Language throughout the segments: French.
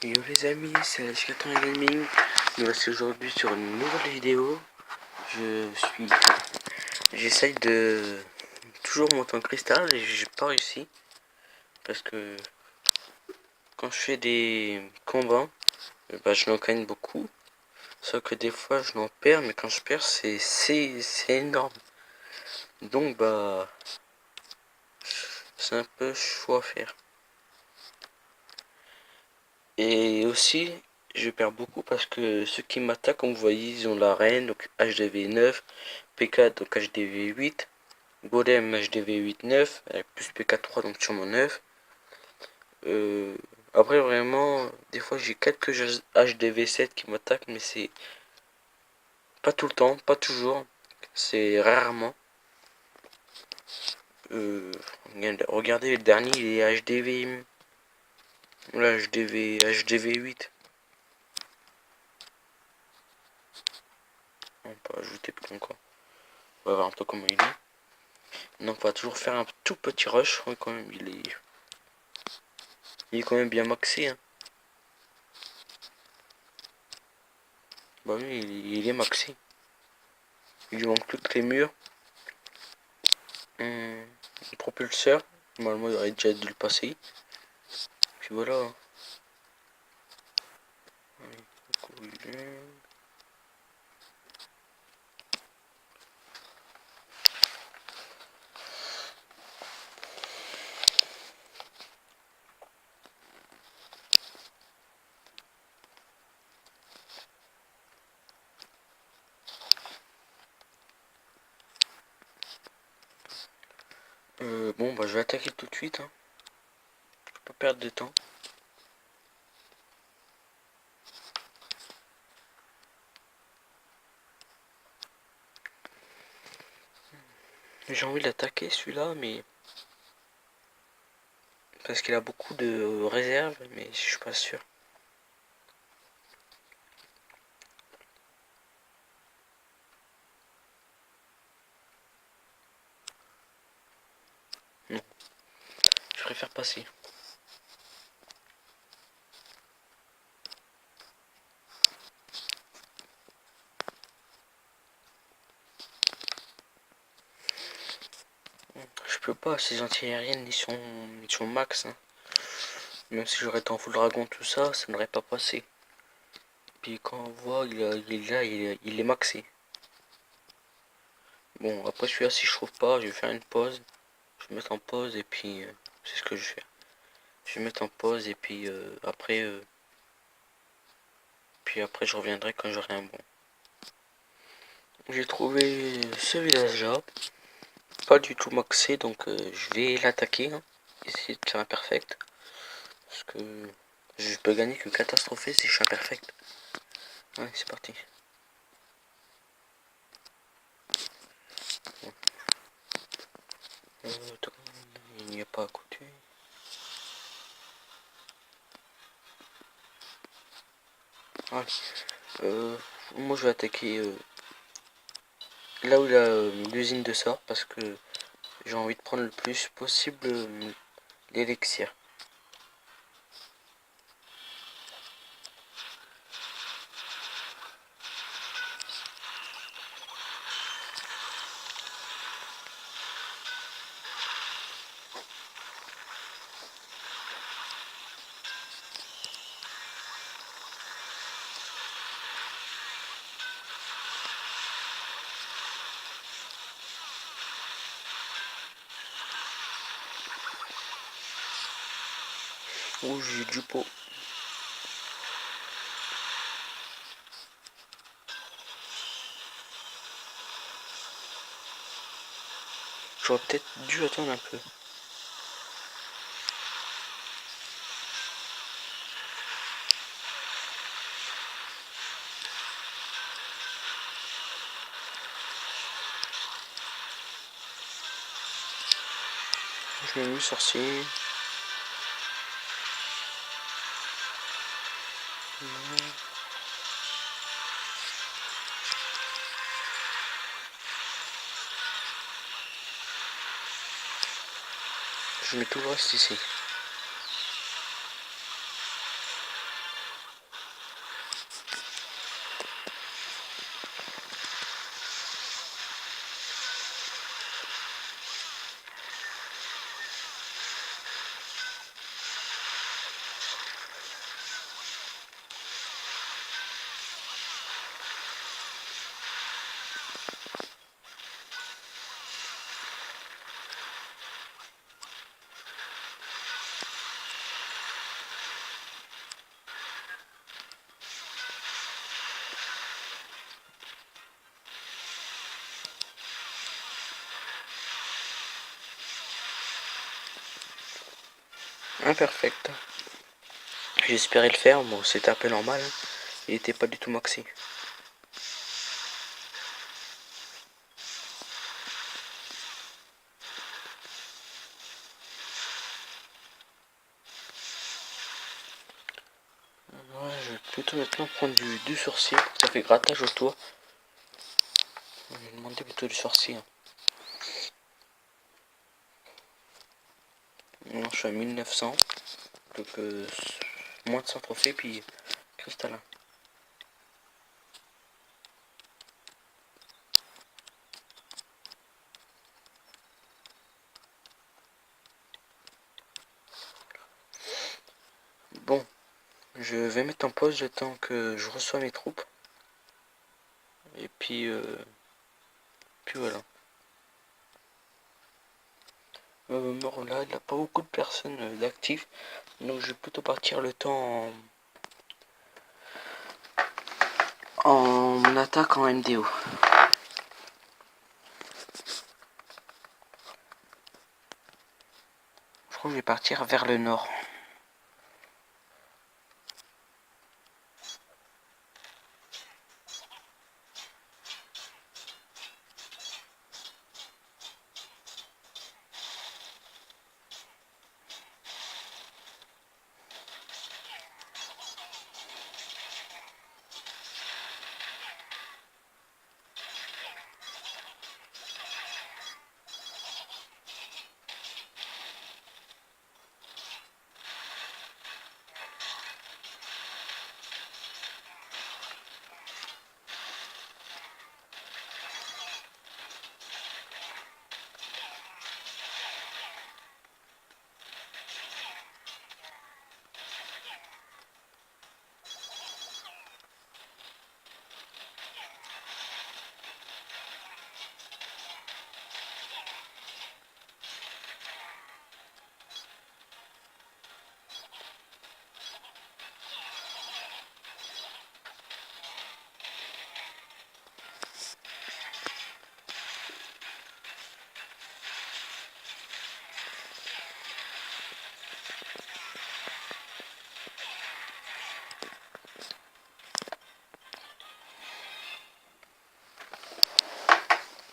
Yo les amis, c'est H4 Gaming. Nous voici aujourd'hui sur une nouvelle vidéo. Je suis... J'essaye de toujours monter en cristal et j'ai pas réussi. Parce que quand je fais des combats, je l'en gagne beaucoup. Sauf que des fois je l'en perds, mais quand je perds c'est énorme. Donc c'est un peu chaud à faire. Et aussi je perds beaucoup parce que ceux qui m'attaquent, comme vous voyez, ils ont la reine, donc HDV 9, P4 donc HDV 8, Golem HDV 8 9 avec plus P4 3 donc sûrement 9. Euh, Après vraiment des fois j'ai quelques HDV 7 qui m'attaquent, mais c'est pas tout le temps, pas toujours, c'est rarement. Euh, Regardez le dernier, il est HDV, là HDV 8. On peut ajouter plus encore. On va voir un peu comment il est. Donc on va toujours faire un tout petit rush. Ouais, quand même il est quand même bien maxé, hein. Bah oui, il est maxé. Il lui manque plus que les murs. Le propulseur. Normalement il aurait déjà dû le passer. Puis voilà. Bon bah je vais attaquer tout de suite, hein. Je peux pas perdre de temps. J'ai envie d'attaquer celui-là, mais parce qu'il a beaucoup de réserves, mais je suis pas sûr. Non, je préfère passer. Je peux pas, ces anti-aériennes ils sont max, hein. Même si j'aurais été en full dragon tout ça, ça n'aurait pas passé. Puis quand on voit, il est maxé. Bon, après celui-là, si je trouve pas, je vais faire une pause. Je vais mettre en pause et puis c'est ce que je fais. Je vais mettre en pause et puis après je reviendrai quand j'aurai un bon. J'ai trouvé ce village-là, pas du tout maxé, donc je vais l'attaquer, hein. Essayer de faire un perfect. Parce que je peux gagner que catastrophé si je suis imperfect. Ouais, c'est parti. Il n'y a pas à côté. Allez. Moi je vais attaquer là où l'usine de sort parce que j'ai envie de prendre le plus possible l'élixir. Oh, j'ai du pot. J'aurais peut-être dû attendre un peu. Je mets le sorcier. Je mets tout le reste ici. Imperfect. J'espérais le faire, bon c'était un peu normal, hein. Il était pas du tout maxi. Ouais, je vais plutôt maintenant prendre du sourcil, ça fait grattage autour. Je vais demander plutôt du sourcil. Non, je suis à 1900, donc moins de 100 trophées, puis cristallin. Bon, je vais mettre en pause le temps que je reçois mes troupes. Et puis voilà. Bon, là, il n'y a pas beaucoup de personnes d'actifs, donc je vais plutôt partir le temps en attaque en MDO. Je crois que je vais partir vers le nord.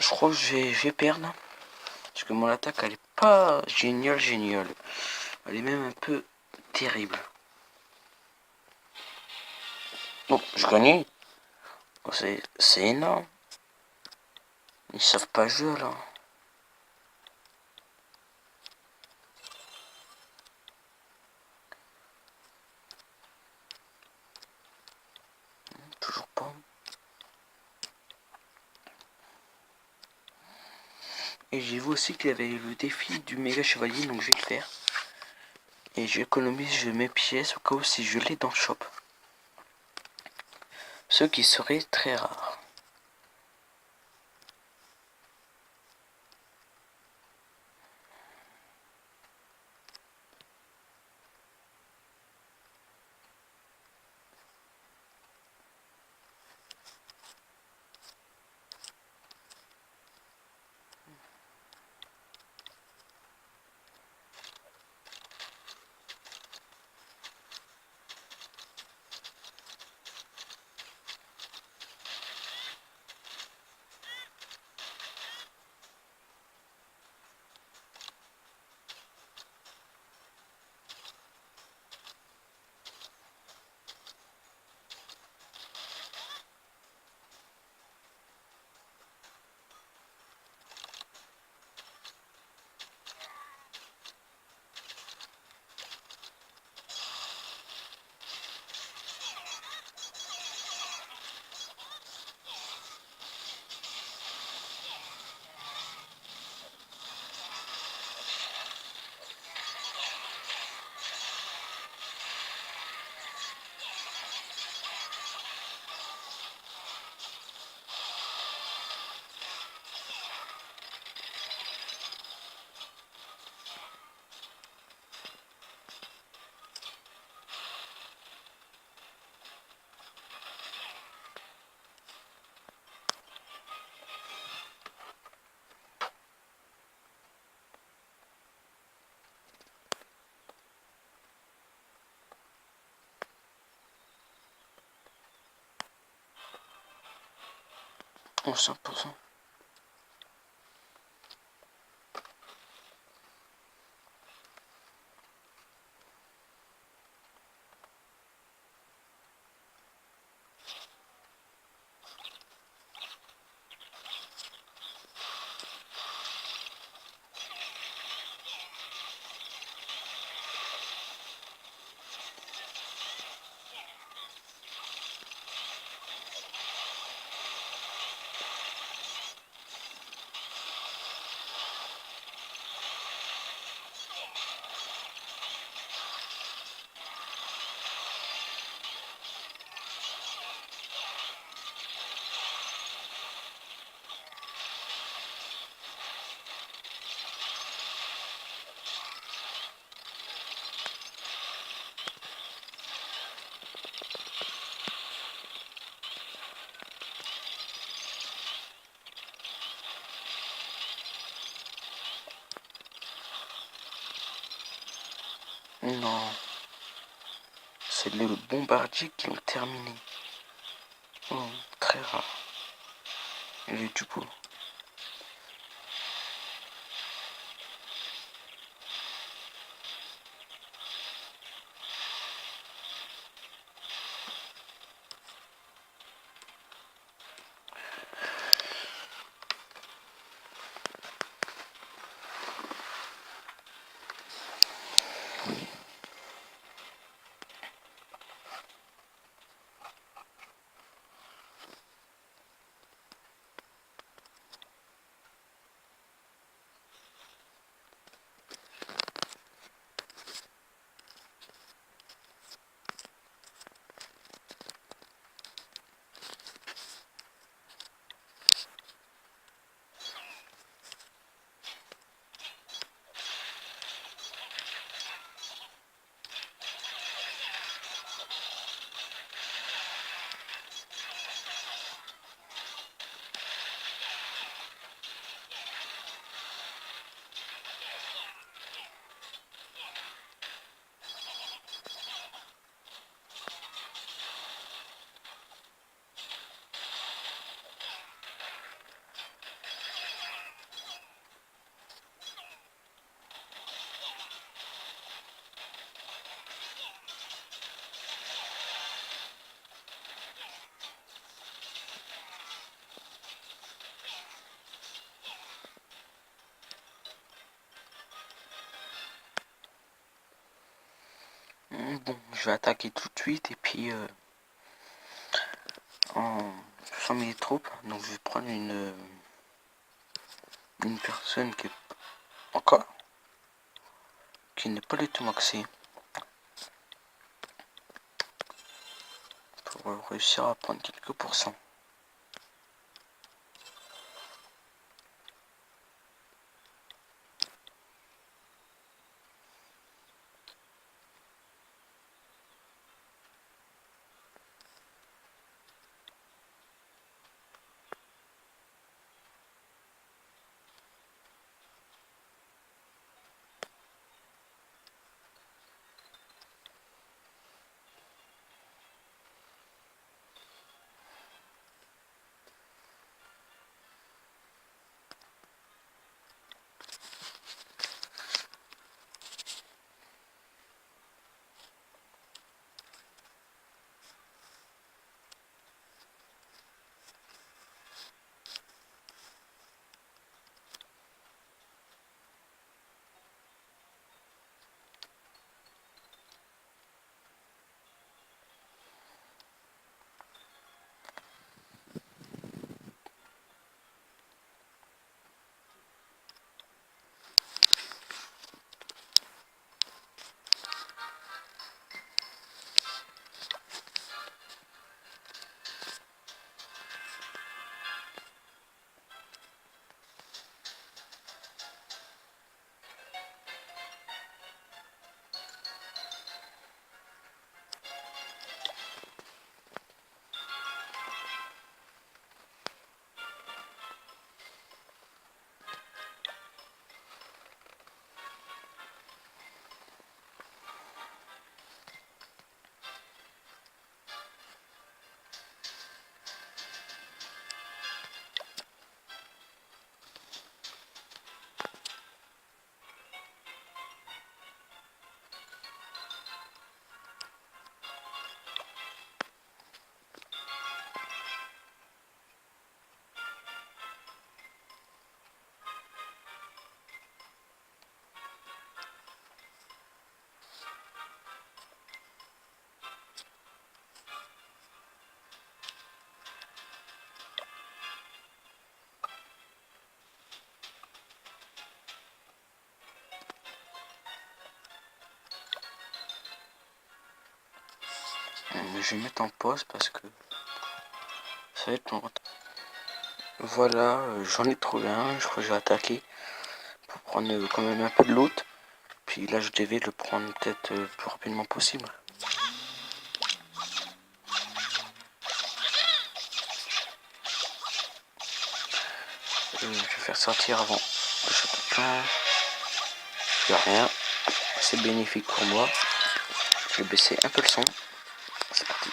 Je crois que je vais perdre. Parce que mon attaque, elle est pas géniale. Elle est même un peu terrible. Bon, je gagne. Oh, c'est énorme. Ils savent pas jouer là. Toujours pas. Et j'ai vu aussi qu'il y avait le défi du méga chevalier, donc je vais le faire. Et j'économise mes pièces au cas où si je l'ai dans le shop. Ce qui serait très rare. 100%. Non, c'est les bombardiers qui ont terminé. Très rare. Et du coup. Bon, je vais attaquer tout de suite et puis en faisant mes troupes, donc je vais prendre une personne qui est encore qui n'est pas du tout maxée pour réussir à prendre quelques pourcents. Je vais mettre en pause parce que ça va être long. Voilà, j'en ai trouvé un, je crois que je vais attaquer pour prendre quand même un peu de loot. Puis là je devais le prendre peut-être le plus rapidement possible. Je vais faire sortir avant le château de plomb. Il n'y a rien, c'est bénéfique pour moi. Je vais baisser un peu le son. C'est parti.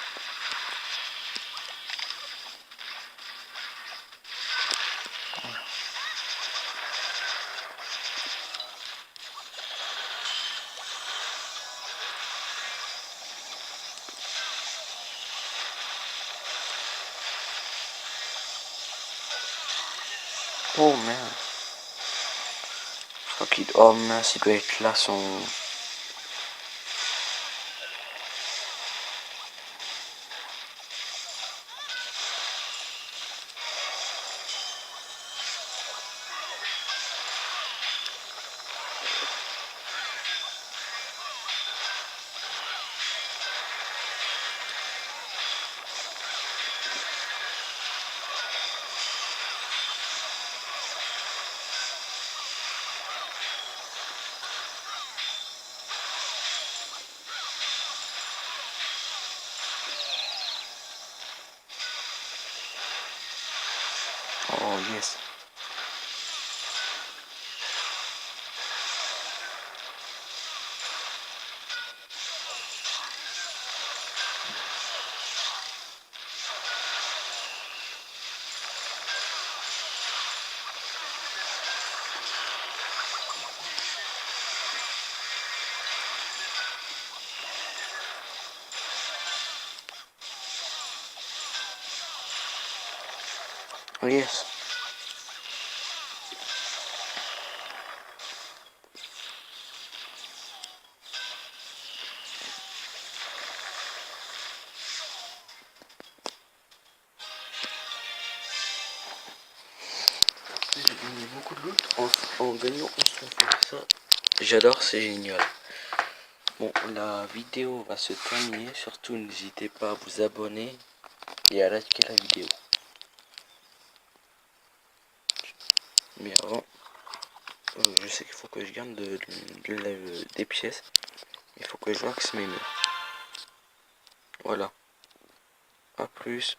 Oh merde. Je crois qu'il... Oh mince, il doit être là son... Oh yes. Oh yes. J'ai gagné beaucoup de loot en gagnant un ça. J'adore, c'est génial. Bon, la vidéo va se terminer. Surtout, n'hésitez pas à vous abonner et à liker la vidéo. Mais avant, je sais qu'il faut que je garde des pièces. Il faut que je axe mes murs. Voilà. A plus.